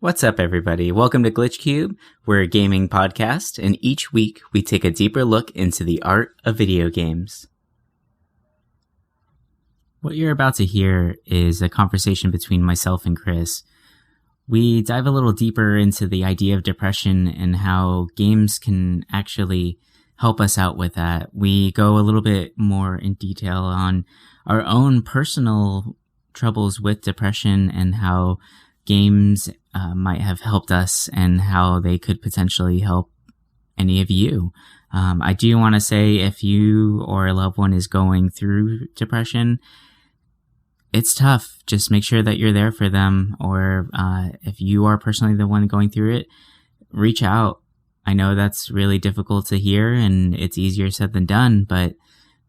What's up, everybody? Welcome to Glitch Cube. We're a gaming podcast, and each week we take a deeper look into the art of video games. What you're about to hear is a conversation between myself and Chris. We dive a little deeper into the idea of depression and how games can actually help us out with that. We go a little bit more in detail on our own personal troubles with depression and how games might have helped us and how they could potentially help any of you. I do want to say, if you or a loved one is going through depression, it's tough. Just make sure that you're there for them. Or if you are personally the one going through it, reach out. I know that's really difficult to hear and it's easier said than done, but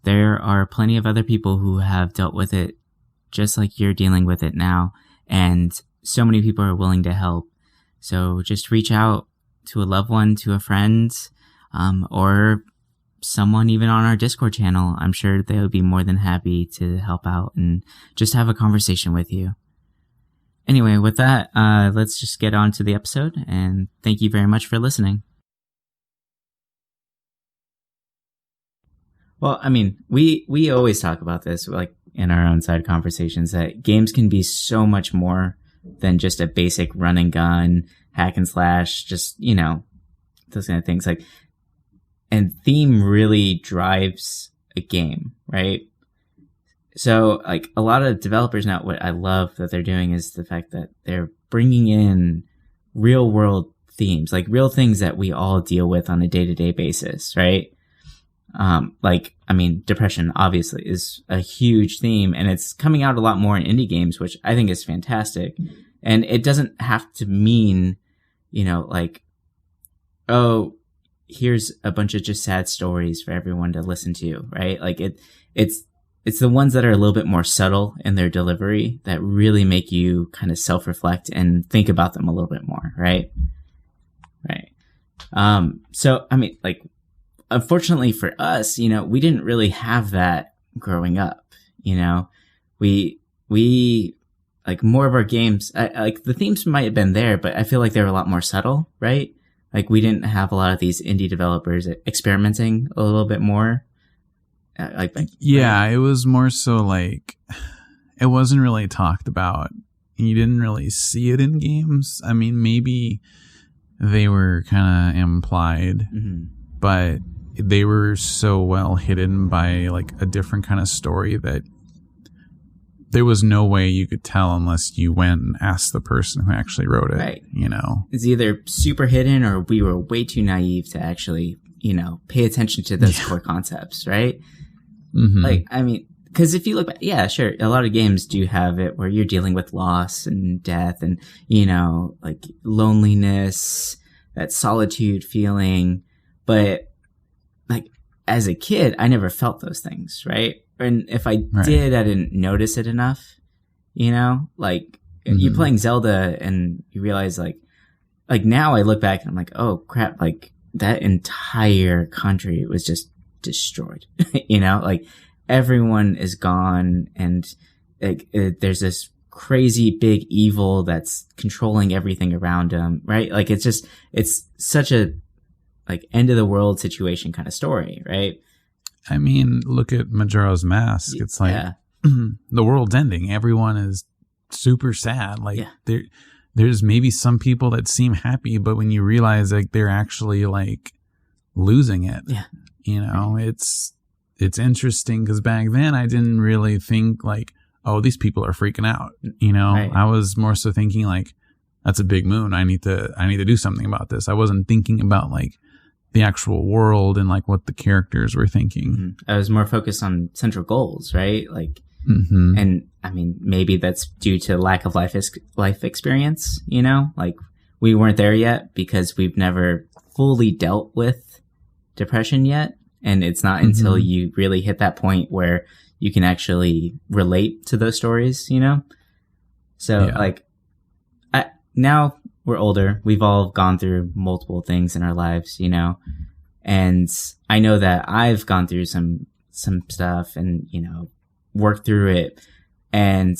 there are plenty of other people who have dealt with it just like you're dealing with it now. And so many people are willing to help. So just reach out to a loved one, to a friend, or someone even on our Discord channel. I'm sure they would be more than happy to help out and just have a conversation with you. Anyway, with that, let's just get on to the episode, and thank you very much for listening. Well, I mean, we always talk about this, like in our own side conversations, that games can be so much more than just a basic run and gun, hack and slash, just, you know, those kind of things. Like, and theme really drives a game, right? So, like, a lot of developers now, what I love that they're doing is the fact that they're bringing in real world themes, like real things that we all deal with on a day-to-day basis, right? Like, I mean, depression obviously is a huge theme, and it's coming out a lot more in indie games, which I think is fantastic. And it doesn't have to mean, you know, like, oh, here's a bunch of just sad stories for everyone to listen to, right? Like, it's the ones that are a little bit more subtle in their delivery that really make you kind of self-reflect and think about them a little bit more, right? Right. So, I mean, like, unfortunately for us, you know, we didn't really have that growing up. You know, we like more of our games, like the themes might have been there, but I feel like they were a lot more subtle, right? Like we didn't have a lot of these indie developers experimenting a little bit more. Yeah, it was more so like it wasn't really talked about. You didn't really see it in games. I mean, maybe they were kind of implied, but they were so well hidden by like a different kind of story that there was no way you could tell unless you went and asked the person who actually wrote it. Right. You know, it's either super hidden or we were way too naive to actually, you know, pay attention to those core concepts. Right. Like, I mean, because if you look back, yeah, sure, a lot of games do have it where you're dealing with loss and death and, you know, like loneliness, that solitude feeling. But like, as a kid, I never felt those things, right? And if I did, I didn't notice it enough, you know? Like, you're playing Zelda and you realize, like now I look back and I'm like, oh, crap, like, that entire country was just destroyed, you know? Like, everyone is gone and like, there's this crazy big evil that's controlling everything around them, right? Like, it's such a, like, end of the world situation kind of story, right? I mean, look at Majora's Mask. It's like the world's ending. Everyone is super sad. Like there's maybe some people that seem happy, but when you realize like they're actually like losing it, you know, it's interesting because back then I didn't really think like, oh, these people are freaking out. You know, I was more so thinking like, that's a big moon. I need to do something about this. I wasn't thinking about like the actual world and like what the characters were thinking. I was more focused on central goals, right? Like, and I mean, maybe that's due to lack of life experience, you know, like we weren't there yet because we've never fully dealt with depression yet. And it's not until you really hit that point where you can actually relate to those stories, you know? So like now we're older. We've all gone through multiple things in our lives, you know, and I know that I've gone through some stuff and, you know, worked through it. And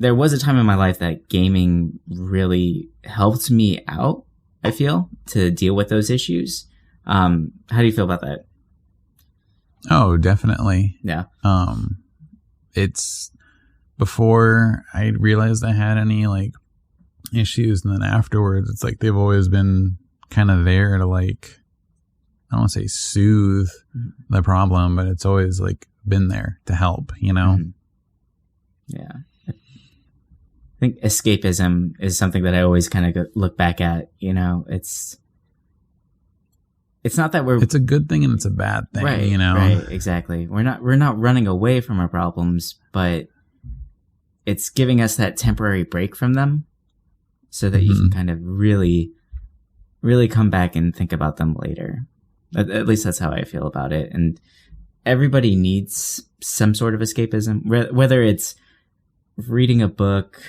there was a time in my life that gaming really helped me out, I feel, to deal with those issues. How do you feel about that? Oh, definitely. Yeah. It's before I realized I had any like issues, and then afterwards, it's like they've always been kind of there to like, I don't want to say soothe the problem, but it's always like been there to help, you know? Yeah. I think escapism is something that I always kind of look back at, you know, it's not that it's a good thing and it's a bad thing, right, you know? Right, exactly. We're not running away from our problems, but it's giving us that temporary break from them so that you can kind of really, really come back and think about them later. At least that's how I feel about it. And everybody needs some sort of escapism, whether it's reading a book,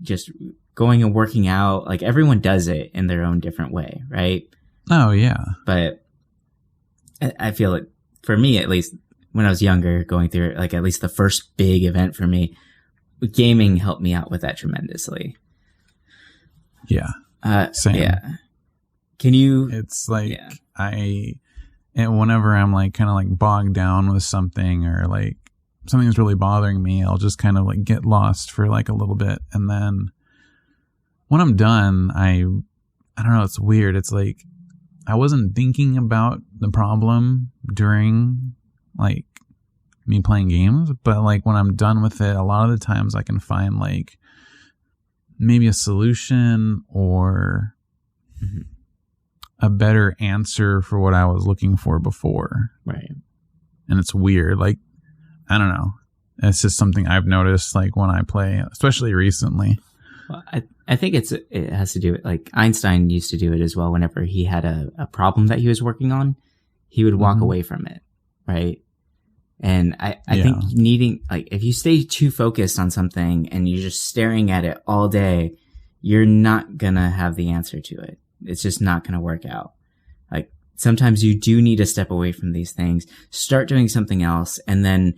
just going and working out. Like, everyone does it in their own different way, right? Oh, yeah. But I feel like, for me at least, when I was younger, going through like at least the first big event for me, gaming helped me out with that tremendously. Yeah. Same. Yeah. Can you? It's like and whenever I'm like kind of like bogged down with something, or like something's really bothering me, I'll just kind of like get lost for like a little bit, and then when I'm done, I don't know. It's weird. It's like I wasn't thinking about the problem during like me playing games, but like when I'm done with it, a lot of the times I can find like maybe a solution or a better answer for what I was looking for before. Right. And it's weird. Like, I don't know. It's just something I've noticed like when I play, especially recently. Well, I think it has to do with, like, Einstein used to do it as well. Whenever he had a problem that he was working on, he would walk away from it. Right. And I think needing, like, if you stay too focused on something and you're just staring at it all day, you're not going to have the answer to it. It's just not going to work out. Like, sometimes you do need to step away from these things, start doing something else. And then,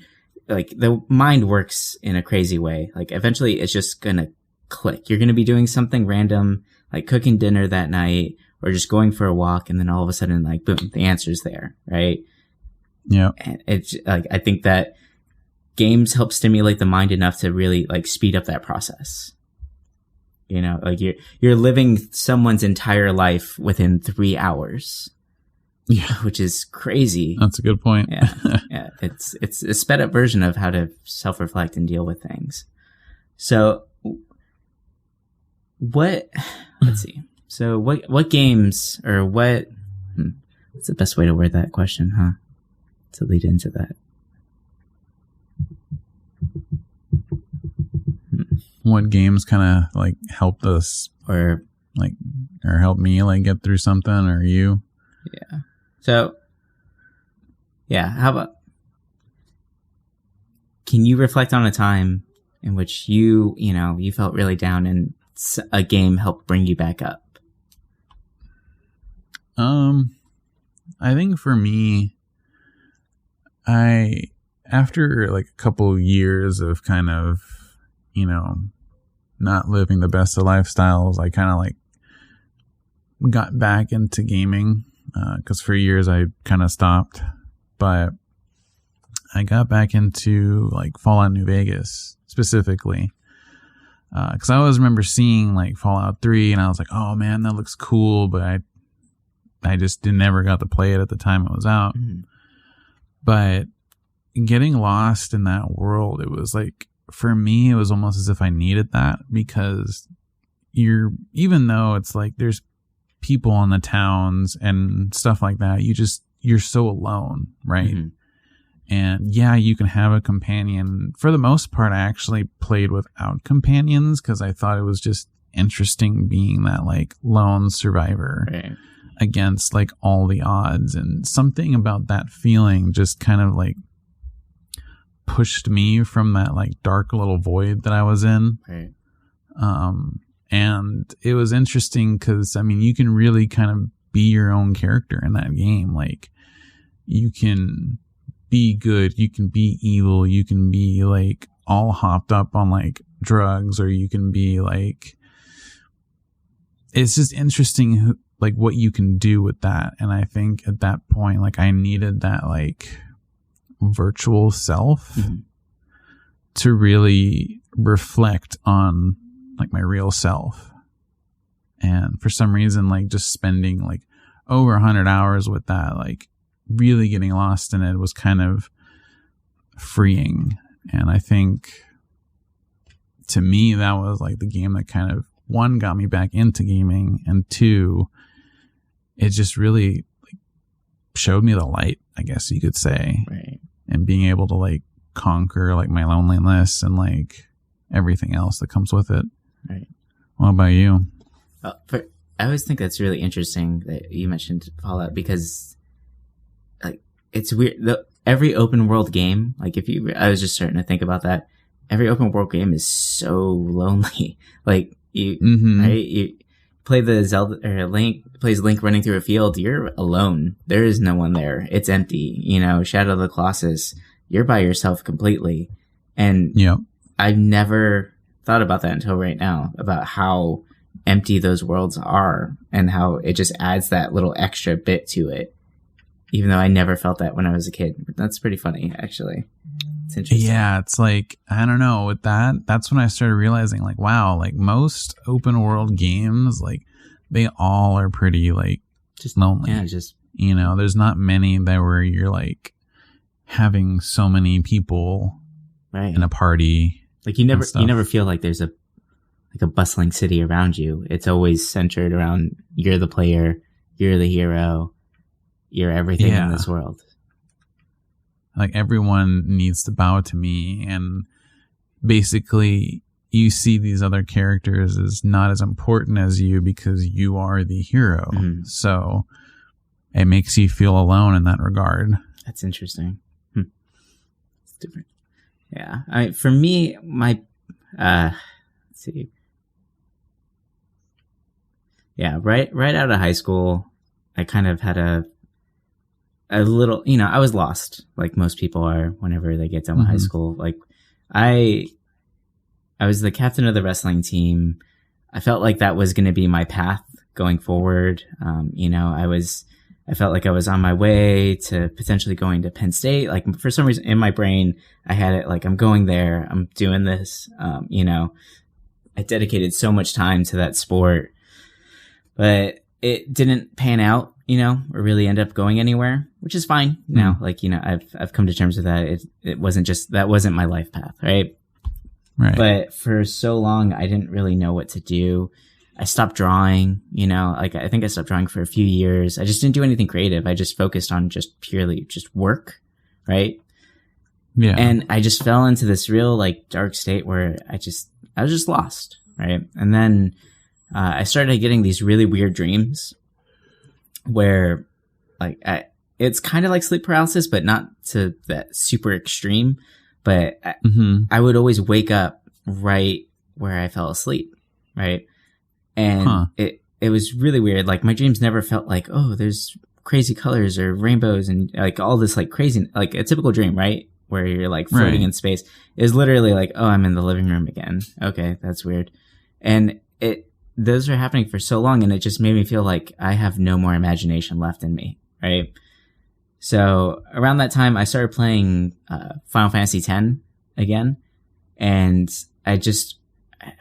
like, the mind works in a crazy way. Like, eventually it's just going to click. You're going to be doing something random, like cooking dinner that night or just going for a walk. And then all of a sudden, like, boom, the answer's there. Right. Yeah. And it's like, I think that games help stimulate the mind enough to really like speed up that process. You know, like you're living someone's entire life within 3 hours. Yeah. Which is crazy. That's a good point. Yeah. Yeah. It's a sped up version of how to self-reflect and deal with things. So let's see. So what games or what's the best way to word that question, huh? To lead into that. What games kind of like helped us or helped me like get through something, or you? Yeah. So, yeah, how about, can you reflect on a time in which you felt really down and a game helped bring you back up? I think for me, after like a couple years of kind of, not living the best of lifestyles, I kind of like got back into gaming, because for years I kind of stopped, but I got back into like Fallout New Vegas specifically, because I always remember seeing like Fallout 3 and I was like, oh man, that looks cool, but I just never got to play it at the time it was out. But getting lost in that world, it was like, for me, it was almost as if I needed that, because even though it's like there's people in the towns and stuff like that, you're so alone, right? And yeah, you can have a companion. For the most part, I actually played without companions because I thought it was just interesting being that like lone survivor against like all the odds, and something about that feeling just kind of like pushed me from that like dark little void that I was in. And it was interesting because, I mean, you can really kind of be your own character in that game. Like, you can be good, you can be evil, you can be like all hopped up on like drugs, or you can be like, it's just interesting like what you can do with that. And I think at that point, like I needed that like virtual self to really reflect on like my real self. And for some reason, like just spending like over 100 hours with that, like really getting lost in it was kind of freeing. And I think to me, that was like the game that kind of, one, got me back into gaming, and two, it just really like showed me the light, I guess you could say. Right. And being able to like conquer like my loneliness and like everything else that comes with it. Right. What about you? I always think that's really interesting that you mentioned Fallout, because like it's weird. Every open world game, like I was just starting to think about that. Every open world game is so lonely. Like right? You play the Zelda, or Link plays Link running through a field. You're alone. There is no one there. It's empty. Shadow of the Colossus, you're by yourself completely. And I never thought about that until right now, about how empty those worlds are and how it just adds that little extra bit to it. Even though I never felt that when I was a kid. That's pretty funny, actually. It's interesting. Yeah, it's like, I don't know, with that's when I started realizing, like, wow, like most open world games, like they all are pretty like just lonely. Yeah, just there's not many that where you're like having so many people in a party. Like you never feel like there's a bustling city around you. It's always centered around you're the player, you're the hero, you're everything in this world. Like everyone needs to bow to me, and basically you see these other characters as not as important as you because you are the hero. So it makes you feel alone in that regard. That's interesting. It's different. Yeah. For me, my, let's see. Yeah. Right out of high school, I kind of had a little, I was lost, like most people are whenever they get done with high school. Like I was the captain of the wrestling team. I felt like that was going to be my path going forward. I felt like I was on my way to potentially going to Penn State. Like for some reason in my brain, I had it like, I'm going there, I'm doing this. I dedicated so much time to that sport, but it didn't pan out, or really end up going anywhere, which is fine now. Like, I've come to terms with that. It wasn't that wasn't my life path. Right. But for so long, I didn't really know what to do. I stopped drawing, like I think I stopped drawing for a few years. I just didn't do anything creative. I just focused on just purely just work. Right. Yeah. And I just fell into this real like dark state where I was just lost. Right. And then, I started getting these really weird dreams where like it's kind of like sleep paralysis, but not to that super extreme. But I would always wake up right where I fell asleep. Right. And it was really weird. Like my dreams never felt like, oh, there's crazy colors or rainbows and like all this like crazy, like a typical dream, right? Where you're like floating in space. It was literally like, oh, I'm in the living room again. Okay. That's weird. And those are happening for so long, and it just made me feel like I have no more imagination left in me, right? So around that time, I started playing Final Fantasy X again, and I just,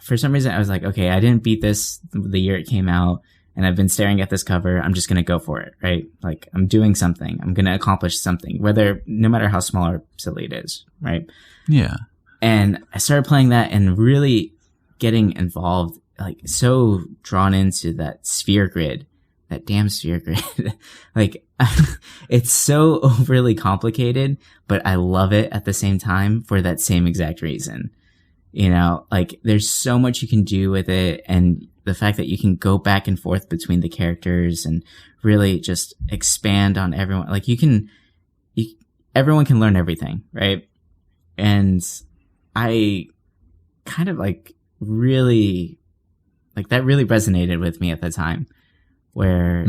for some reason, I was like, okay, I didn't beat this the year it came out, and I've been staring at this cover. I'm just going to go for it, right? Like, I'm doing something. I'm going to accomplish something, no matter how small or silly it is, right? Yeah. And I started playing that and really getting involved, like so drawn into that sphere grid, that damn sphere grid. Like it's so overly complicated, but I love it at the same time for that same exact reason. Like there's so much you can do with it, and the fact that you can go back and forth between the characters and really just expand on everyone. Like everyone can learn everything, right? And I kind of like really, like that really resonated with me at the time, where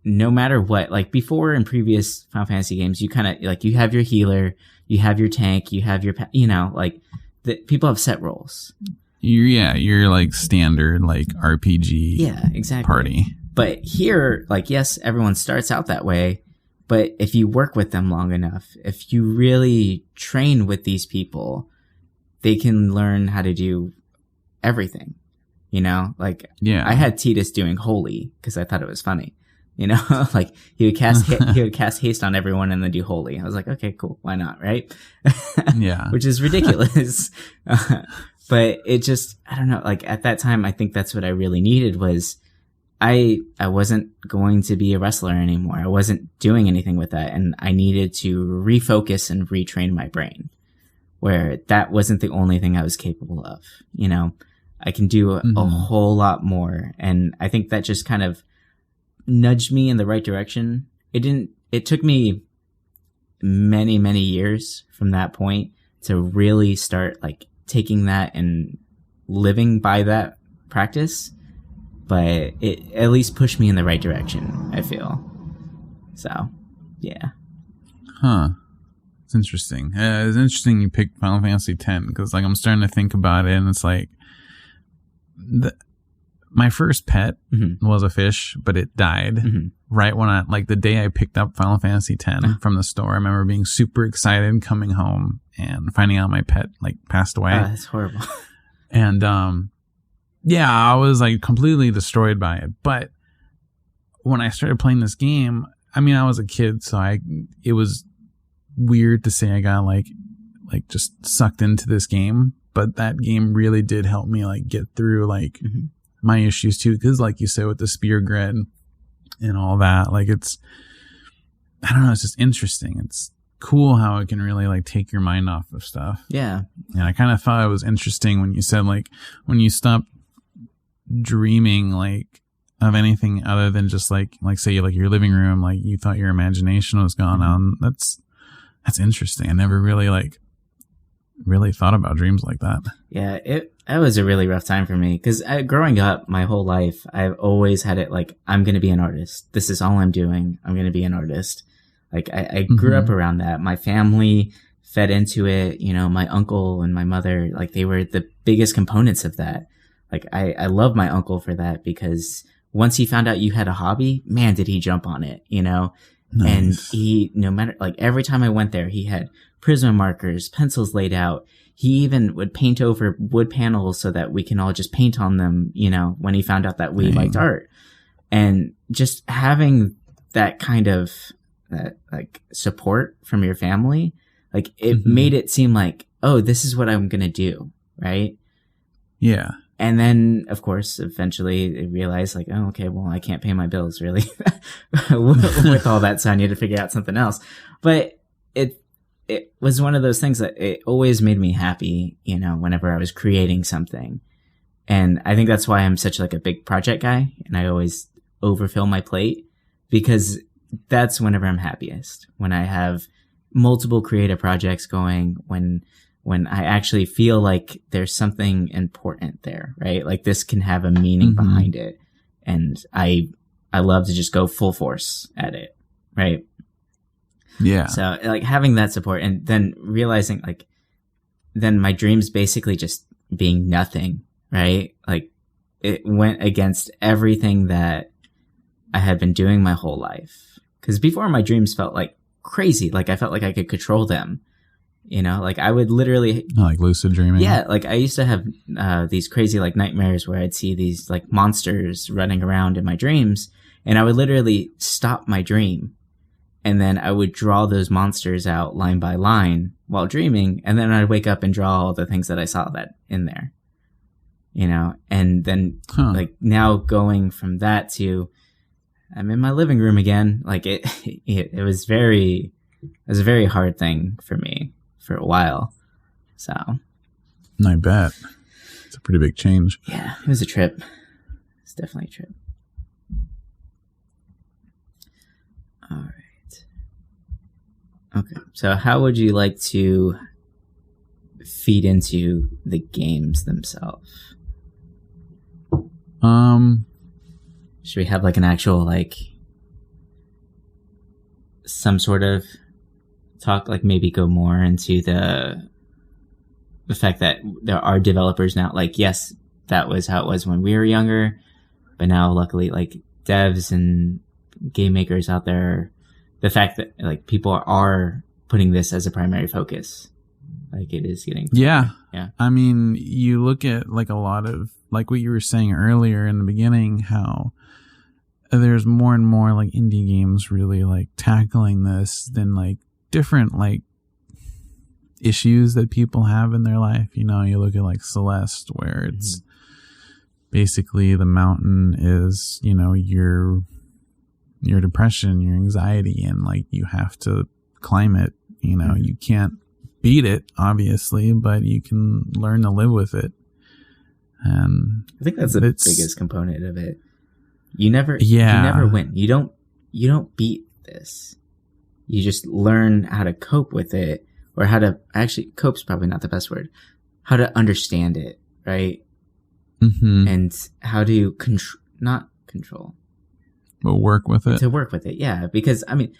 no matter what, like before in previous Final Fantasy games, you kind of like, you have your healer, you have your tank, you have your, like people have set roles. You're like standard like RPG exactly. party. But here, like, yes, everyone starts out that way, but if you work with them long enough, if you really train with these people, they can learn how to do everything, you know? Like, I had Titus doing Holy because I thought it was funny, you know? Like, he would cast haste on everyone and then do Holy. I was like, okay, cool. Why not? Right? Yeah. Which is ridiculous. But it just, I don't know, like, at that time, I think that's what I really needed was I wasn't going to be a wrestler anymore. I wasn't doing anything with that. And I needed to refocus and retrain my brain where that wasn't the only thing I was capable of. You know, I can do a whole lot more. And I think that just kind of nudged me in the right direction. It took me many, many years from that point to really start like taking that and living by that practice. But it at least pushed me in the right direction, I feel. So, yeah. Huh. It's interesting. It's interesting you picked Final Fantasy X because, like, I'm starting to think about it, and it's like my first pet was a fish, but it died right when the day I picked up Final Fantasy X from the store. I remember being super excited, coming home and finding out my pet like passed away. That's horrible. And yeah, I was like completely destroyed by it. But when I started playing this game, I mean, I was a kid, so it was weird to say I got like just sucked into this game. But that game really did help me like get through like my issues too. Cause like you said, with the spear grid and all that, like I don't know, it's just interesting. It's cool how it can really like take your mind off of stuff. Yeah. And I kind of thought it was interesting when you said like when you stop dreaming like of anything other than just like say like your living room, like you thought your imagination was gone on. That's interesting. I never really thought about dreams like that. Yeah, that was a really rough time for me because growing up my whole life, I've always had it like, I'm going to be an artist. This is all I'm doing. I'm going to be an artist. Like I grew up around that. My family fed into it. You know, my uncle and my mother, like they were the biggest components of that. Like I love my uncle for that because once he found out you had a hobby, man, did he jump on it, you know? Nice. And he, no matter, like every time I went there, he had Prisma markers, pencils laid out. He even would paint over wood panels so that we can all just paint on them, you know, when he found out that we liked art. And just having that kind of like support from your family, like it made it seem like, oh, this is what I'm going to do. Right. Yeah. And then, of course, eventually they realized like, oh, okay, well, I can't pay my bills really with all that, so I need to figure out something else. But it was one of those things that it always made me happy, you know, whenever I was creating something. And I think that's why I'm such like a big project guy and I always overfill my plate because that's whenever I'm happiest, when I have multiple creative projects going, when I actually feel like there's something important there, right? Like this can have a meaning behind it. And I love to just go full force at it, right? Yeah. So like having that support and then realizing like, then my dreams basically just being nothing, right? Like it went against everything that I had been doing my whole life. Cause before my dreams felt like crazy. Like I felt like I could control them. You know, like I would literally like lucid dreaming. Yeah. Like I used to have these crazy like nightmares where I'd see these like monsters running around in my dreams and I would literally stop my dream. And then I would draw those monsters out line by line while dreaming. And then I'd wake up and draw all the things that I saw that in there, you know, and then like now going from that to I'm in my living room again. Like it was a very hard thing for me for a while. So I bet it's a pretty big change. Yeah, it was a trip. It's definitely a trip. All right. Okay. So how would you like to feed into the games themselves? Should we have like an actual like some sort of talk, like maybe go more into the the fact that there are developers now, like, yes, that was how it was when we were younger, but now luckily, like, devs and game makers out there, the fact that, like, people are putting this as a primary focus, like, it is getting... Yeah. I mean, you look at, like, a lot of, like what you were saying earlier in the beginning, how there's more and more, like, indie games really, like, tackling this than, like, different, like, issues that people have in their life. You know, you look at, like, Celeste, where it's basically the mountain is, you know, your depression, your anxiety, and, like, you have to climb it. You know, you can't beat it, obviously, but you can learn to live with it. And I think that's the biggest component of it. You never win. You don't beat this. You just learn how to cope with it, or how to actually cope's probably not the best word. How to understand it, right? Mm-hmm. And how to not control, but work with it. To work with it, yeah. Because I mean,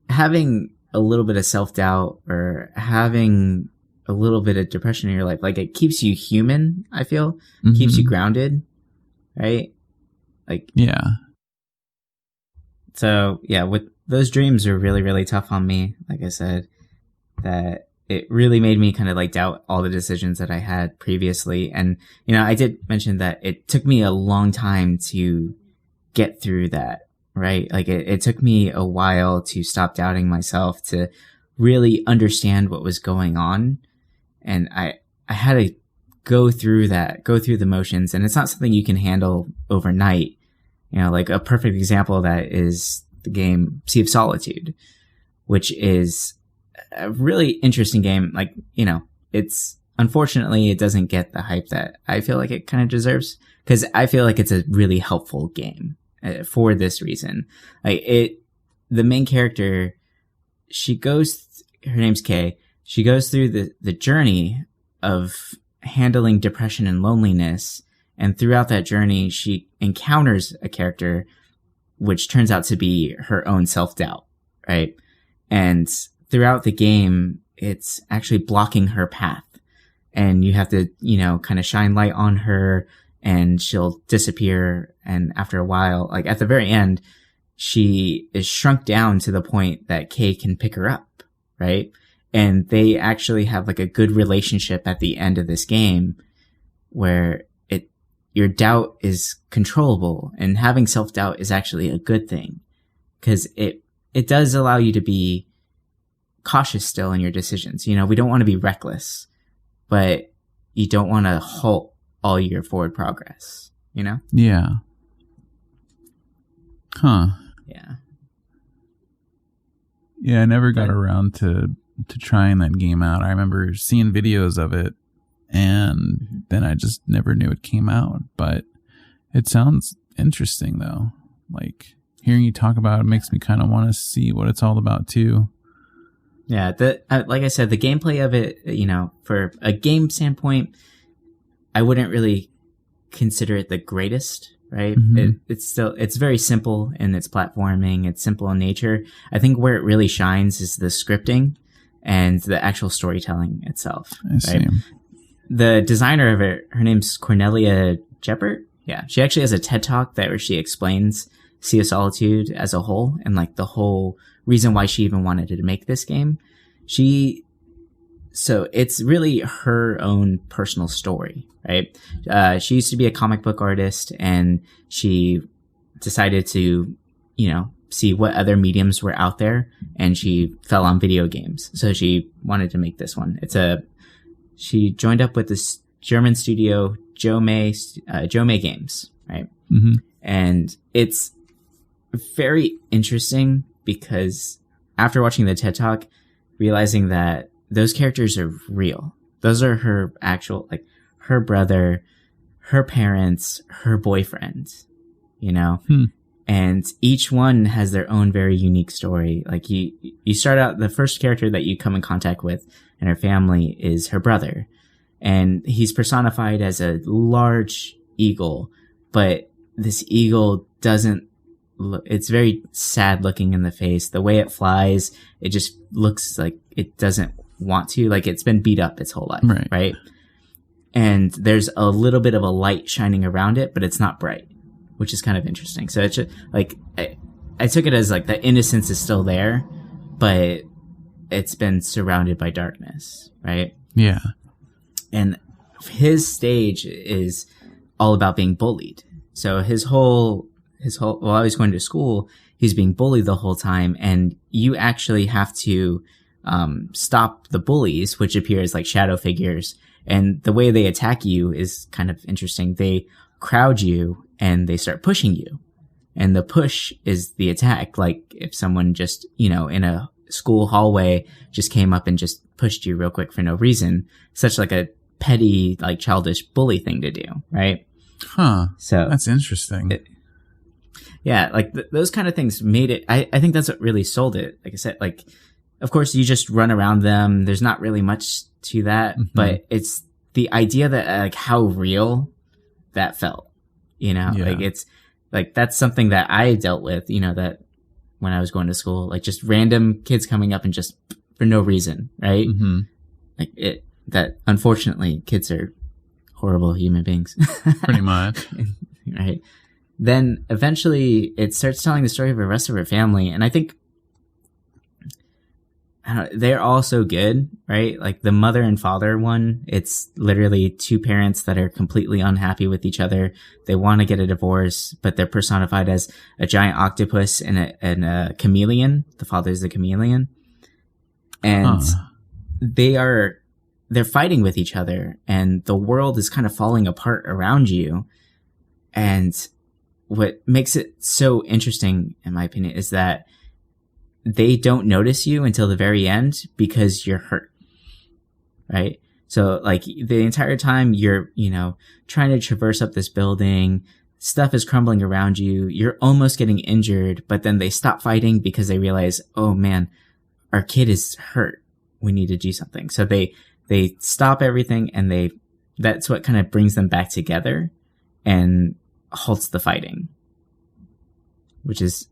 having a little bit of self-doubt or having a little bit of depression in your life, like, it keeps you human, I feel. Keeps you grounded, right? Like, yeah. So, yeah, with those dreams are really, really tough on me. Like I said, that it really made me kind of, like, doubt all the decisions that I had previously. And, you know, I did mention that it took me a long time to get through that, right? Like, it took me a while to stop doubting myself, to really understand what was going on. And I had to go through the motions, and it's not something you can handle overnight. You know, like, a perfect example of that is the game Sea of Solitude, which is a really interesting game. Like, you know, unfortunately, it doesn't get the hype that I feel like it kind of deserves, because I feel like it's a really helpful game for this reason. Like, the main character, her name's Kay. She goes through the journey of handling depression and loneliness. And throughout that journey, she encounters a character which turns out to be her own self-doubt, right? And throughout the game, it's actually blocking her path. And you have to, you know, kind of shine light on her, and she'll disappear. And after a while, like, at the very end, she is shrunk down to the point that Kay can pick her up, right? And they actually have, like, a good relationship at the end of this game, where your doubt is controllable, and having self-doubt is actually a good thing, because it does allow you to be cautious still in your decisions. You know, we don't want to be reckless, but you don't want to halt all your forward progress, you know? Yeah. Huh. Yeah. Yeah, I never got around to trying that game out. I remember seeing videos of it, and then I just never knew it came out. But it sounds interesting, though. Like, hearing you talk about it makes me kind of want to see what it's all about, too. Yeah, like I said, the gameplay of it, you know, for a game standpoint, I wouldn't really consider it the greatest, right? It's very simple in its platforming. It's simple in nature. I think where it really shines is the scripting and the actual storytelling itself. I see. The designer of it, her name's Cornelia Jeppert. Yeah, she actually has a TED Talk where she explains Sea of as a whole, and, like, the whole reason why she even wanted to make this game. So it's really her own personal story, right? She used to be a comic book artist, and she decided to, you know, see what other mediums were out there, and she fell on video games. So she wanted to make this one. She joined up with this German studio, Joe May Games, right? Mm-hmm. And it's very interesting, because after watching the TED Talk, realizing that those characters are real. Those are her actual, like, her brother, her parents, her boyfriend, you know? And each one has their own very unique story. Like, you start out, the first character that you come in contact with in her family is her brother. And he's personified as a large eagle, but this eagle it's very sad looking in the face. The way it flies, it just looks like it doesn't want to, like, it's been beat up its whole life, right? and there's a little bit of a light shining around it, but it's not bright, which is kind of interesting. So it's just, like, I took it as like the innocence is still there, but it's been surrounded by darkness, right? Yeah. And his stage is all about being bullied. So his whole while I was going to school, he's being bullied the whole time, and you actually have to stop the bullies, which appear as like shadow figures. And the way they attack you is kind of interesting. They crowd you and they start pushing you. And the push is the attack. Like if someone just, in a school hallway just came up and just pushed you real quick for no reason, such like a petty, like childish bully thing to do, right? Huh. So that's interesting. Like those kind of things made it, I think that's what really sold it. Like I said, like, of course you just run around them. There's not really much to that, but it's the idea that like how real that felt, like it's like, that's something that I dealt with, that when I was going to school, like just random kids coming up and just for no reason. Right. Like that unfortunately kids are horrible human beings. Pretty much. Right. Then eventually it starts telling the story of the rest of her family. And I think they're all so good, right? Like the mother and father one, it's literally two parents that are completely unhappy with each other. They want to get a divorce, but they're personified as a giant octopus and a chameleon. The father's a chameleon. And they're fighting with each other, and the world is kind of falling apart around you. And what makes it so interesting, in my opinion, is that they don't notice you until the very end because you're hurt, right? So like the entire time you're, trying to traverse up this building, stuff is crumbling around you, you're almost getting injured, but then they stop fighting because they realize, oh man, our kid is hurt. We need to do something. So they stop everything, and that's what kind of brings them back together and halts the fighting, which is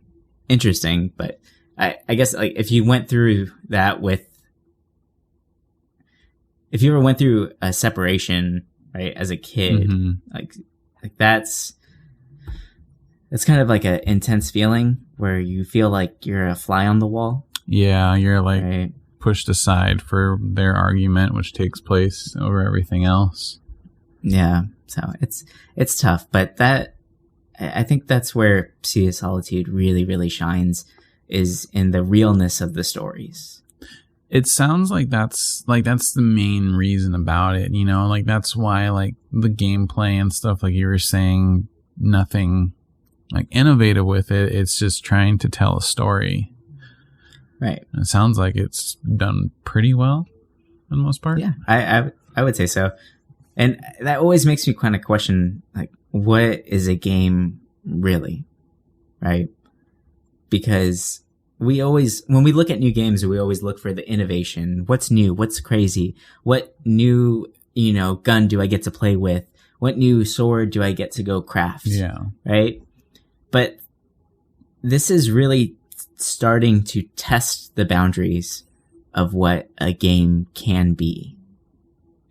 interesting. But I guess like if you went through that if you ever went through a separation, right, as a kid, like that's kind of like an intense feeling where you feel like you're a fly on the wall. Yeah, you're like pushed aside for their argument, which takes place over everything else. Yeah, so it's tough, but I think that's where Sea of Solitude really, really shines, is in the realness of the stories. It sounds like that's the main reason about it, like that's why like the gameplay and stuff, like you were saying, nothing like innovative with it. It's just trying to tell a story. Right. And it sounds like it's done pretty well for the most part. Yeah, I would say so. And that always makes me kind of question, like, what is a game really? Right? Because when we look at new games, we always look for the innovation. What's new? What's crazy? What new, gun do I get to play with? What new sword do I get to go craft? Yeah. Right? But this is really starting to test the boundaries of what a game can be.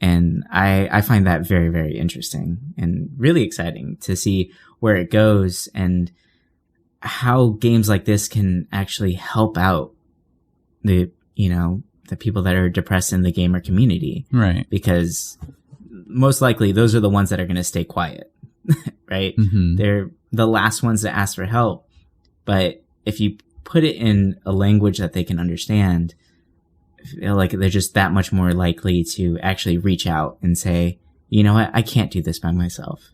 And I find that very, very interesting and really exciting to see where it goes and how games like this can actually help out the people that are depressed in the gamer community. Right. Because most likely those are the ones that are going to stay quiet, right? They're the last ones to ask for help. But if you put it in a language that they can understand, I feel like they're just that much more likely to actually reach out and say, you know what, I can't do this by myself.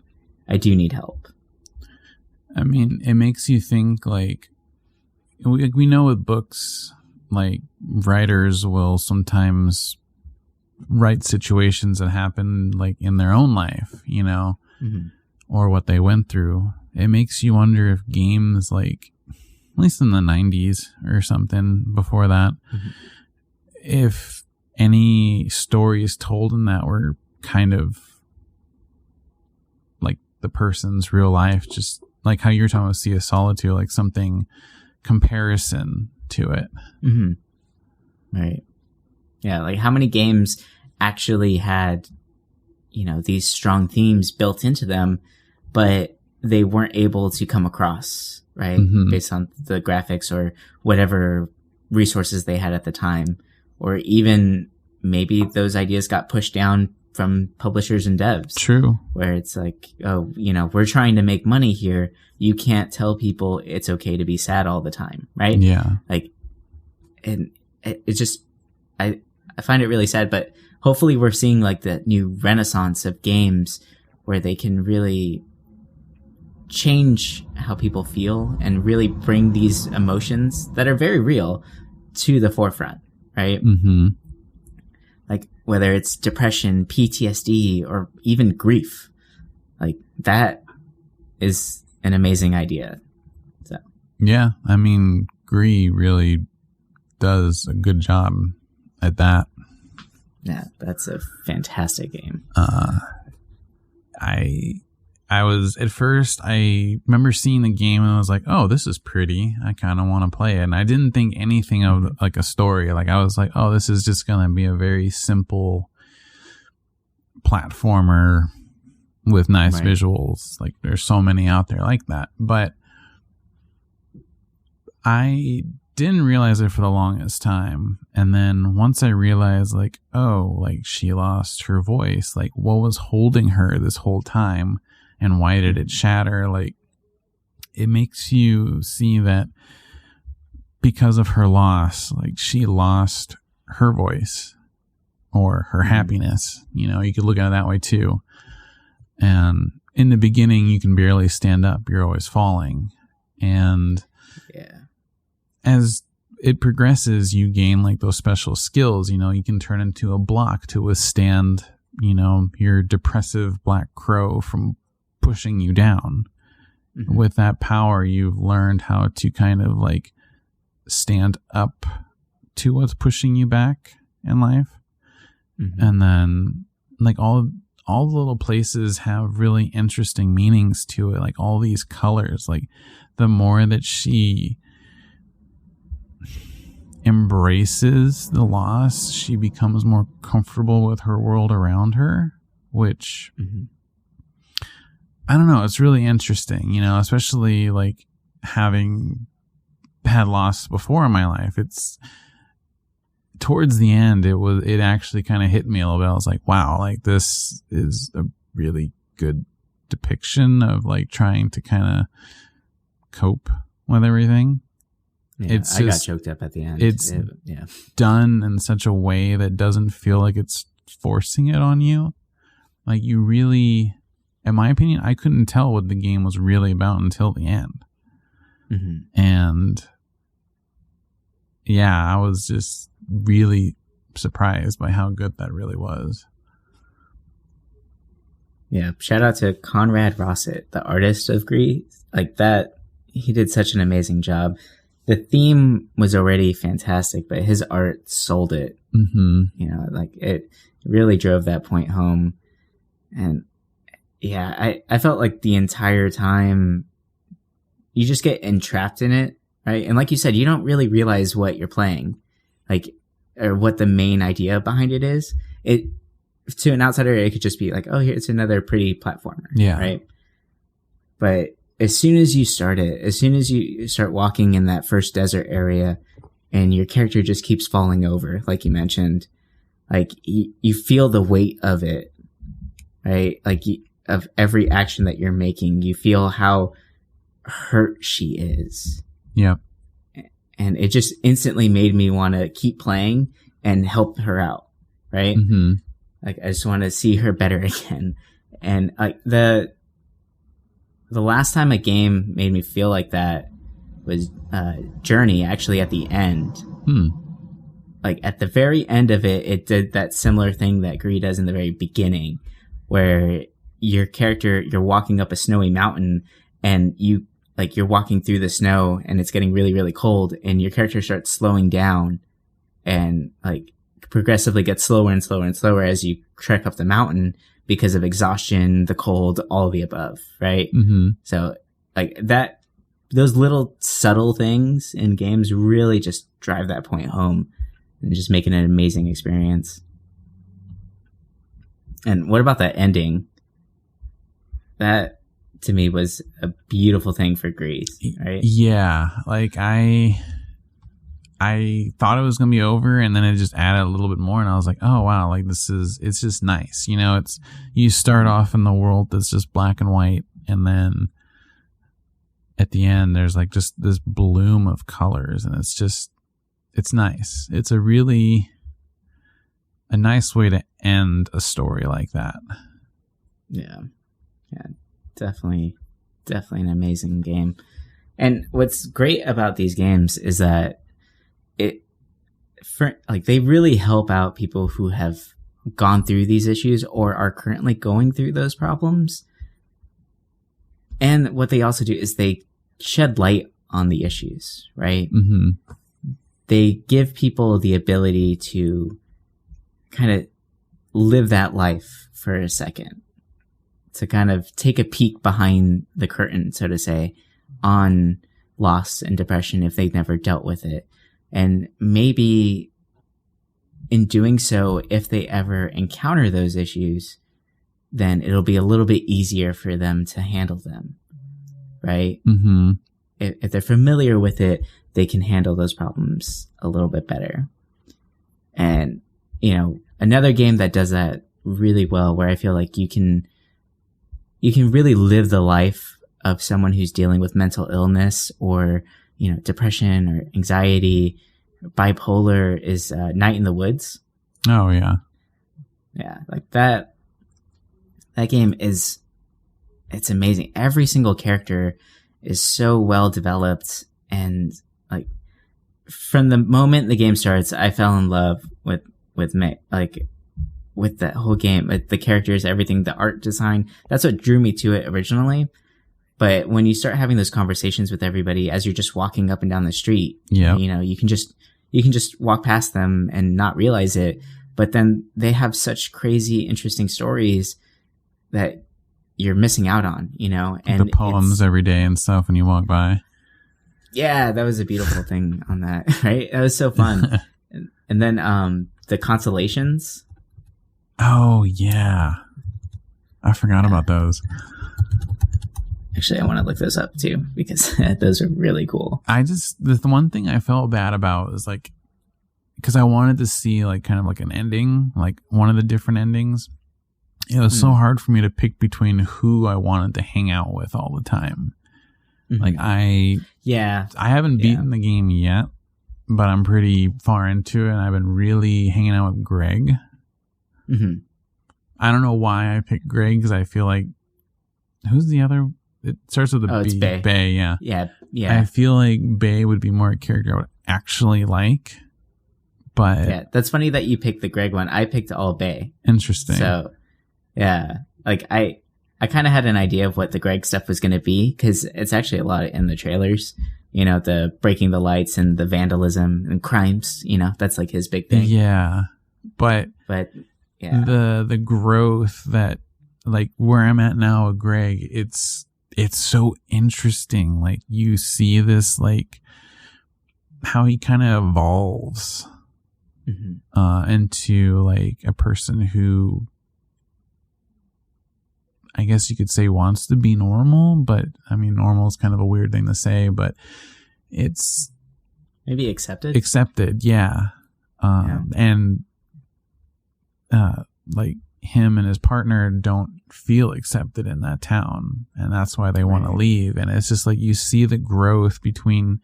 I do need help. I mean, it makes you think, like, we know with books, like, writers will sometimes write situations that happen, like, in their own life, or what they went through. It makes you wonder if games, like, at least in the 90s or something before that, if any stories told in that were kind of like the person's real life, just like how you're talking about Sea of Solitude, like something comparison to it. Right. Yeah, like how many games actually had, these strong themes built into them, but they weren't able to come across, right? Based on the graphics or whatever resources they had at the time, or even maybe those ideas got pushed down from publishers and devs. True. Where it's like, oh, we're trying to make money here. You can't tell people it's okay to be sad all the time, right? Yeah. Like, and it just, I find it really sad, but hopefully we're seeing like the new renaissance of games where they can really change how people feel and really bring these emotions that are very real to the forefront, right? Like whether it's depression, PTSD, or even grief, like that is an amazing idea. So yeah, I mean, Gris really does a good job at that. Yeah, that's a fantastic game. I was at first, I remember seeing the game and I was like, oh, this is pretty. I kind of want to play it. And I didn't think anything of like a story. Like I was like, oh, this is just going to be a very simple platformer with nice visuals. Like there's so many out there like that. But I didn't realize it for the longest time. And then once I realized like, oh, like she lost her voice, like what was holding her this whole time and why did it shatter? Like it makes you see that because of her loss, like she lost her voice or her happiness. You could look at it that way too. And in the beginning, you can barely stand up. You're always falling. And as it progresses, you gain like those special skills. You can turn into a block to withstand, your depressive black crow from pushing you down. With that power, you've learned how to kind of like stand up to what's pushing you back in life. And then like all the little places have really interesting meanings to it. Like all these colors, like the more that she embraces the loss, she becomes more comfortable with her world around her, which I don't know, it's really interesting, especially like having had loss before in my life. It's towards the end, it actually kind of hit me a little bit. I was like, wow, like this is a really good depiction of like trying to kind of cope with everything. Yeah, I got choked up at the end. It's done in such a way that doesn't feel like it's forcing it on you. Like you really, in my opinion, I couldn't tell what the game was really about until the end. And yeah, I was just really surprised by how good that really was. Yeah, shout out to Conrad Rossett, the artist of Gris. Like that, he did such an amazing job. The theme was already fantastic, but his art sold it. Like it really drove that point home. And yeah, I felt like the entire time you just get entrapped in it, right? And like you said, you don't really realize what you're playing, like, or what the main idea behind it is. It, to an outsider, it could just be like, oh, here's another pretty platformer. Yeah. Right. But as soon as you start it, as soon as you start walking in that first desert area and your character just keeps falling over, like you mentioned, like you feel the weight of it, right? Like of every action that you're making, you feel how hurt she is. Yeah. And it just instantly made me want to keep playing and help her out, right? Like I just want to see her better again. And like the last time a game made me feel like that was Journey, actually at the end. Like at the very end of it, it did that similar thing that Gris does in the very beginning, where your character, you're walking up a snowy mountain and you're walking through the snow and it's getting really, really cold and your character starts slowing down and like progressively gets slower and slower and slower as you trek up the mountain because of exhaustion, the cold, all of the above, right? So like that, those little subtle things in games really just drive that point home and just make it an amazing experience. And what about that ending? That to me was a beautiful thing for Gris, right? Yeah, like I thought it was gonna be over, and then it just added a little bit more, and I was like, oh wow, like it's just nice, you know. It's you start off in the world that's just black and white, and then at the end there's like just this bloom of colors, and it's nice. It's a really a nice way to end a story like that. Yeah, definitely an amazing game. And what's great about these games is that they really help out people who have gone through these issues or are currently going through those problems. And what they also do is they shed light on the issues, right? Mm-hmm. They give people the ability to kind of live that life for a second, to kind of take a peek behind the curtain, so to say, on loss and depression if they've never dealt with it. And maybe in doing so, if they ever encounter those issues, then it'll be a little bit easier for them to handle them, right? Mm-hmm. If they're familiar with it, they can handle those problems a little bit better. And, you know, another game that does that really well, where I feel like you can really live the life of someone who's dealing with mental illness or, you know, depression or anxiety, bipolar, is Night in the Woods. Oh yeah. Yeah. Like that game it's amazing. Every single character is so well developed, and like from the moment the game starts, I fell in love with May, like with that whole game, with the characters, everything, the art design. That's what drew me to it originally. But when you start having those conversations with everybody as you're just walking up and down the street, yeah, you know, you can just walk past them and not realize it. But then they have such crazy, interesting stories that you're missing out on, you know. And the poems every day and stuff when you walk by. Yeah, that was a beautiful thing on that, right? That was so fun. And then the constellations. Oh yeah, I forgot about those. Actually, I want to look those up too, because those are really cool. The one thing I felt bad about is like, because I wanted to see like kind of like an ending, like one of the different endings. It was so hard for me to pick between who I wanted to hang out with all the time. Mm-hmm. Like I haven't beaten the game yet, but I'm pretty far into it, and I've been really hanging out with Greg. Mm-hmm. I don't know why I picked Greg, because I feel like, who's the other? It starts with a B. It's Bay. Bay, yeah. Yeah. I feel like Bay would be more a character I would actually like, but... Yeah, that's funny that you picked the Greg one. I picked all Bay. Interesting. So, yeah. Like, I kind of had an idea of what the Greg stuff was going to be, because it's actually a lot in the trailers. You know, the breaking the lights and the vandalism and crimes, you know, that's like his big thing. Yeah. But yeah. The growth that, like, where I'm at now with Greg, it's so interesting. Like, you see this, like, how he kind of evolves into, like, a person who, I guess you could say, wants to be normal, but I mean, normal is kind of a weird thing to say, but it's maybe accepted. Yeah. And like, him and his partner don't feel accepted in that town, and that's why they want to leave. And it's just like, you see the growth between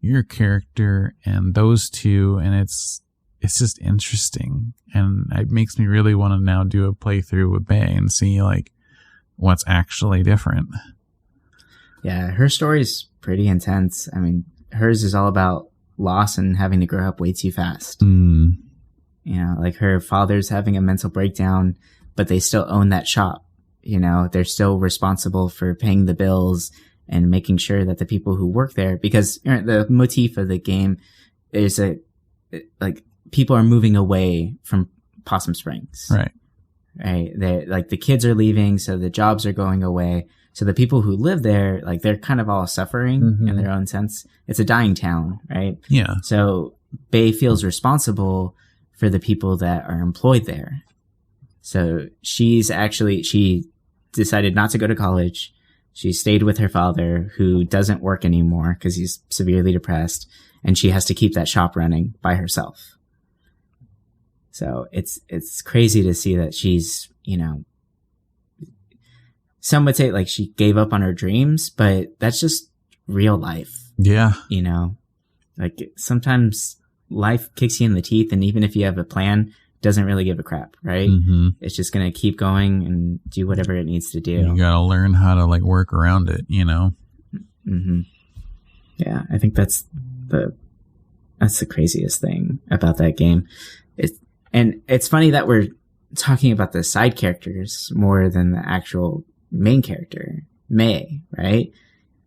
your character and those two, and it's just interesting, and it makes me really want to now do a playthrough with Bay and see like what's actually different. Yeah, her story's pretty intense. I mean, hers is all about loss and having to grow up way too fast. You know, like, her father's having a mental breakdown, but they still own that shop. You know, they're still responsible for paying the bills and making sure that the people who work there, because the motif of the game is like, people are moving away from Possum Springs. Right. They like, the kids are leaving, so the jobs are going away. So the people who live there, like, they're kind of all suffering in their own sense. It's a dying town, right? Yeah. So Bay feels responsible for the people that are employed there. So she decided not to go to college. She stayed with her father, who doesn't work anymore because he's severely depressed, and she has to keep that shop running by herself. So it's crazy to see that she's, you know, some would say like she gave up on her dreams, but that's just real life. Yeah. You know, like sometimes life kicks you in the teeth, and even if you have a plan, it doesn't really give a crap, right? Mm-hmm. It's just going to keep going and do whatever it needs to do. You got to learn how to like work around it, you know? Mm-hmm. Yeah. I think that's the craziest thing about that game. And it's funny that we're talking about the side characters more than the actual main character, May, right?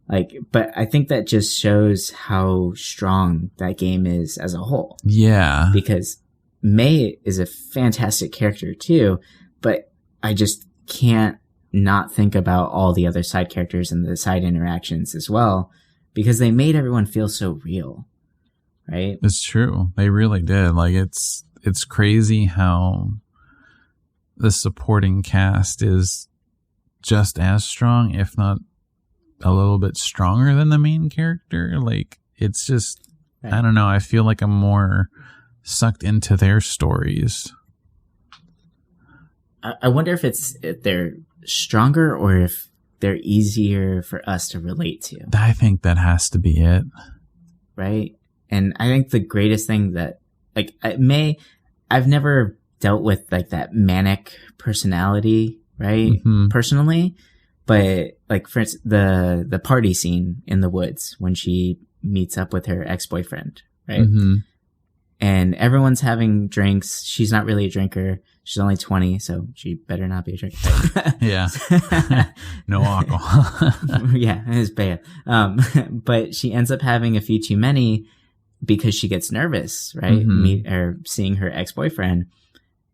Like, but I think that just shows how strong that game is as a whole. Yeah. Because May is a fantastic character too, but I just can't not think about all the other side characters and the side interactions as well, because they made everyone feel so real, right? It's true. They really did. Like, it's crazy how the supporting cast is just as strong, if not a little bit stronger than the main character. Like, it's just, right. I don't know. I feel like I'm more sucked into their stories. I wonder if they're stronger or if they're easier for us to relate to. I think that has to be it. Right? And I think the greatest thing that, like, I've never dealt with like that manic personality, right? Mm-hmm. Personally. But like, for instance, the party scene in the woods when she meets up with her ex-boyfriend, right? Mm-hmm. And everyone's having drinks. She's not really a drinker. She's only 20, so she better not be a drinker. Yeah. No alcohol. Yeah, it's bad. But she ends up having a few too many because she gets nervous, right? Mm-hmm. Seeing her ex-boyfriend.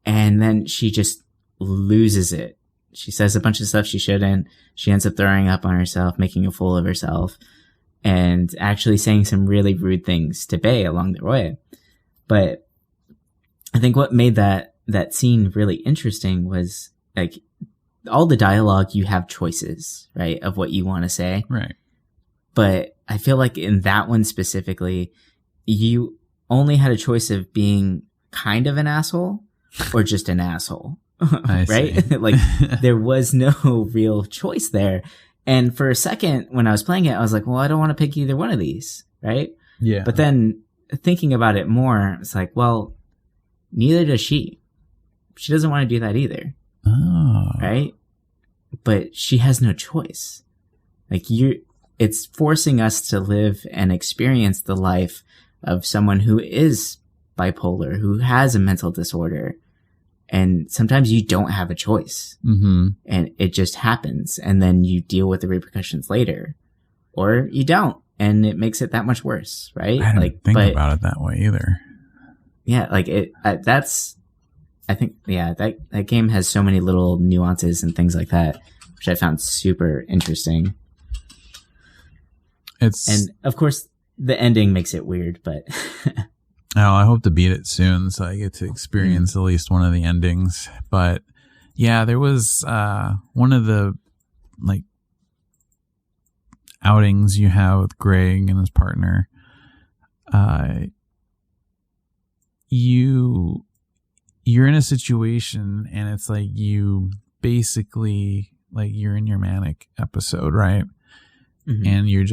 And then she just loses it. She says a bunch of stuff she shouldn't. She ends up throwing up on herself, making a fool of herself, and actually saying some really rude things to Bae along the way. But I think what made that scene really interesting was, like, all the dialogue, you have choices, right, of what you want to say. Right. But I feel like in that one specifically, you only had a choice of being kind of an asshole or just an asshole. Right? Like, there was no real choice there. And for a second, when I was playing it, I was like, well, I don't want to pick either one of these, right? Yeah. But then thinking about it more, it's like, well, neither does she. She doesn't want to do that either. Oh. Right? But she has no choice. Like, it's forcing us to live and experience the life of someone who is bipolar, who has a mental disorder. And sometimes you don't have a choice. Mm-hmm. And it just happens. And then you deal with the repercussions later. Or you don't. And it makes it that much worse, right? I didn't think about it that way either. Yeah, like I think that game has so many little nuances and things like that, which I found super interesting. And of course, the ending makes it weird, but... Oh, I hope to beat it soon so I get to experience at least one of the endings. But yeah, there was one of the like outings you have with Greg and his partner. You're in a situation and it's like you basically, like, you're in your manic episode, right? Mm-hmm. And you're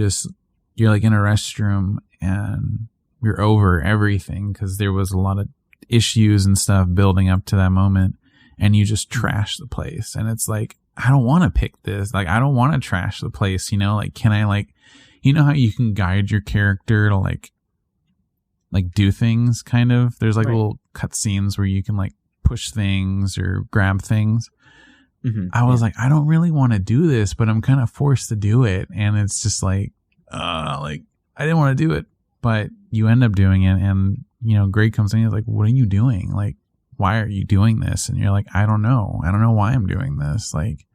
like in a restroom and you're over everything because there was a lot of issues and stuff building up to that moment, and you just trash the place. And it's like, I don't want to pick this. Like, I don't want to trash the place, you know? Like, can I, like, you know how you can guide your character to like do things, kind of? There's like little cutscenes where you can like push things or grab things. Mm-hmm. I was like, I don't really want to do this, but I'm kind of forced to do it. And it's just like I didn't want to do it. But you end up doing it, and, you know, Greg comes in and he's like, what are you doing? Like, why are you doing this? And you're like, I don't know why I'm doing this. Like,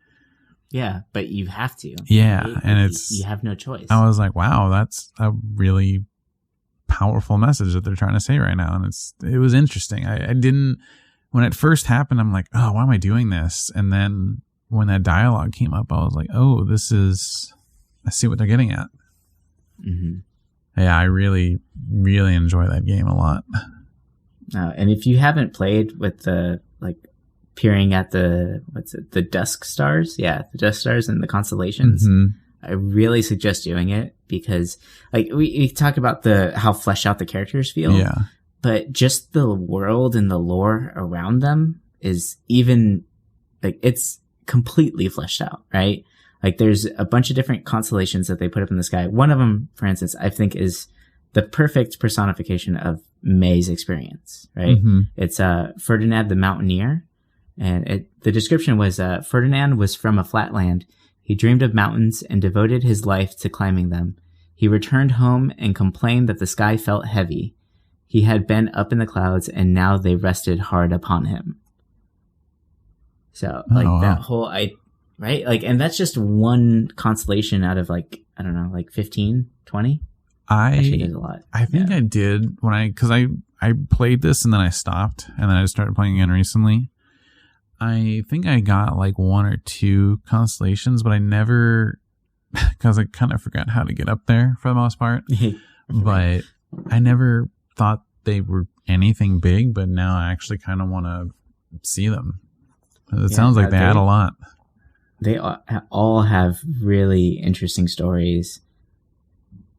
yeah, but you have to. Yeah, right? And you have no choice. I was like, wow, that's a really powerful message that they're trying to say right now. And it was interesting. I didn't when it first happened, I'm like, oh, why am I doing this? And then when that dialogue came up, I was like, oh, I see what they're getting at. Mm-hmm. Yeah, I really, really enjoy that game a lot. And if you haven't played with the, like, peering at the dusk stars? Yeah, the dusk stars and the constellations. Mm-hmm. I really suggest doing it because, like, we talk about how fleshed out the characters feel. Yeah. But just the world and the lore around them is even, like, it's completely fleshed out, right? Like, there's a bunch of different constellations that they put up in the sky. One of them, for instance, I think is the perfect personification of May's experience, right? Mm-hmm. It's Ferdinand the Mountaineer. And the description was, Ferdinand was from a flat land. He dreamed of mountains and devoted his life to climbing them. He returned home and complained that the sky felt heavy. He had been up in the clouds and now they rested hard upon him. So, like, that whole, right? Like, and that's just one constellation out of, like, I don't know, like 15, 20? Actually, there's a lot. I think I did because I played this and then I stopped and then I started playing again recently. I think I got like 1 or 2 constellations, but I never, because I kind of forgot how to get up there for the most part. But I never thought they were anything big, but now I actually kind of want to see them. It sounds like they add a lot. They all have really interesting stories.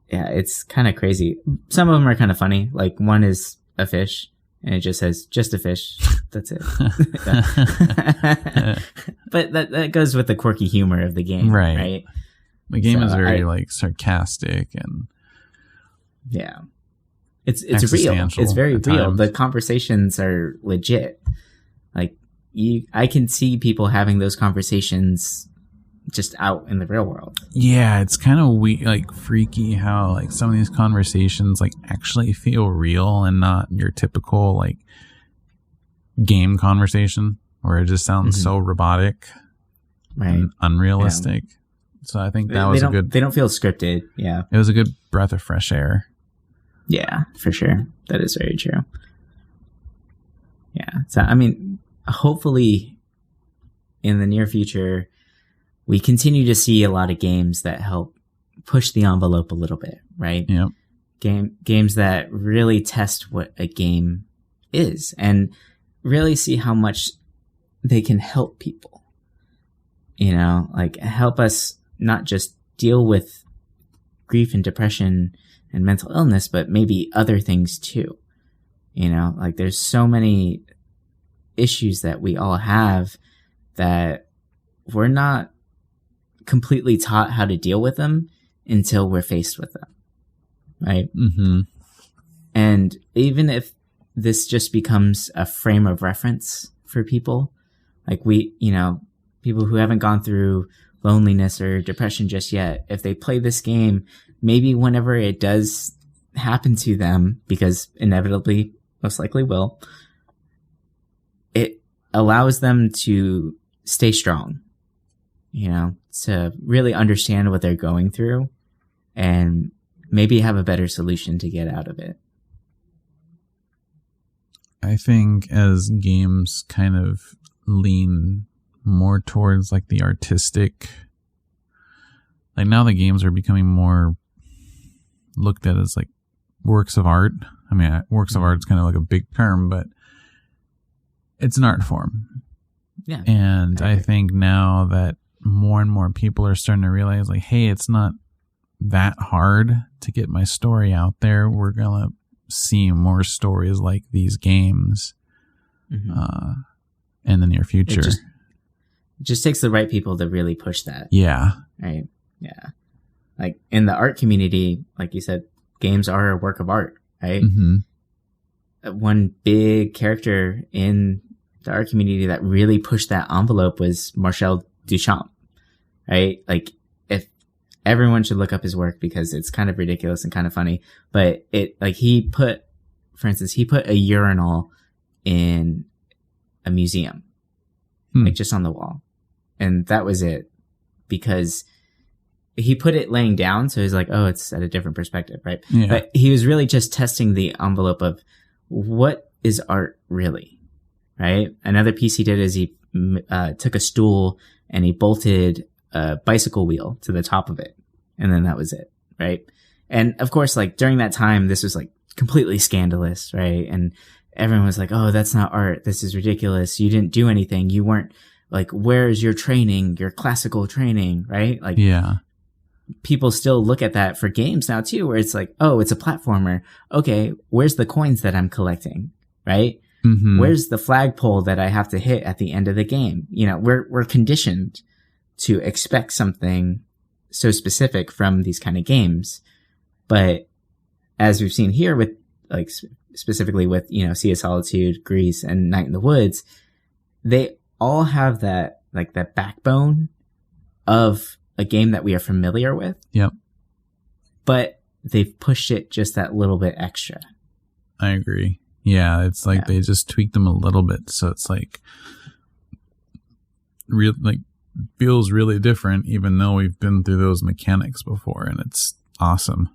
Yeah, it's kind of crazy. Some of them are kind of funny. Like, one is a fish. And it just says, just a fish. That's it. But that goes with the quirky humor of the game. Right? The game is very, like, sarcastic and... Yeah. It's real. It's very real. The conversations are legit. Like, I can see people having those conversations just out in the real world. Yeah, it's kind of like freaky how like some of these conversations like actually feel real and not your typical like game conversation where it just sounds so robotic and unrealistic. Yeah. So I think that was a good... They don't feel scripted, yeah. It was a good breath of fresh air. Yeah, for sure. That is very true. Yeah. So, I mean, hopefully in the near future, we continue to see a lot of games that help push the envelope a little bit, right? Yep. Games that really test what a game is and really see how much they can help people. You know, like help us not just deal with grief and depression and mental illness, but maybe other things too. You know, like there's so many issues that we all have that we're not completely taught how to deal with them until we're faced with them. Right? Mm-hmm. And even if this just becomes a frame of reference for people, like people who haven't gone through loneliness or depression just yet, if they play this game, maybe whenever it does happen to them, because inevitably, most likely will, it allows them to stay strong, to really understand what they're going through and maybe have a better solution to get out of it. I think as games kind of lean more towards like the artistic, like now the games are becoming more looked at as like works of art. I mean, works of art is kind of like a big term, but it's an art form. Yeah. And I think now that more and more people are starting to realize like, hey, it's not that hard to get my story out there. We're going to see more stories like these games in the near future. It just takes the right people to really push that. Yeah. Right. Yeah. Like in the art community, like you said, games are a work of art, right? Mm-hmm. One big character in the art community that really pushed that envelope was Marcel Duchamp, right? Like if everyone should look up his work because it's kind of ridiculous and kind of funny, but he put a urinal in a museum, like just on the wall. And that was it, because he put it laying down. So he's like, oh, it's at a different perspective, right? Yeah. But he was really just testing the envelope of what is art really? right? Another piece he did is he took a stool and he bolted a bicycle wheel to the top of it. And then that was it, right? And of course, like during that time, this was like completely scandalous, right? And everyone was like, oh, that's not art. This is ridiculous. You didn't do anything. You weren't like, where's your training, your classical training, right? Like, yeah. People still look at that for games now too, where it's like, oh, it's a platformer. Okay, where's the coins that I'm collecting, right? Mm-hmm. Where's the flagpole that I have to hit at the end of the game? You know, we're conditioned to expect something so specific from these kind of games. But as we've seen here with like specifically with, you know, Sea of Solitude, Gris, and Night in the Woods, they all have that like that backbone of a game that we are familiar with. Yep. But they've pushed it just that little bit extra. I agree. Yeah, it's like they just tweaked them a little bit, so it's like real, like feels really different, even though we've been through those mechanics before, and it's awesome.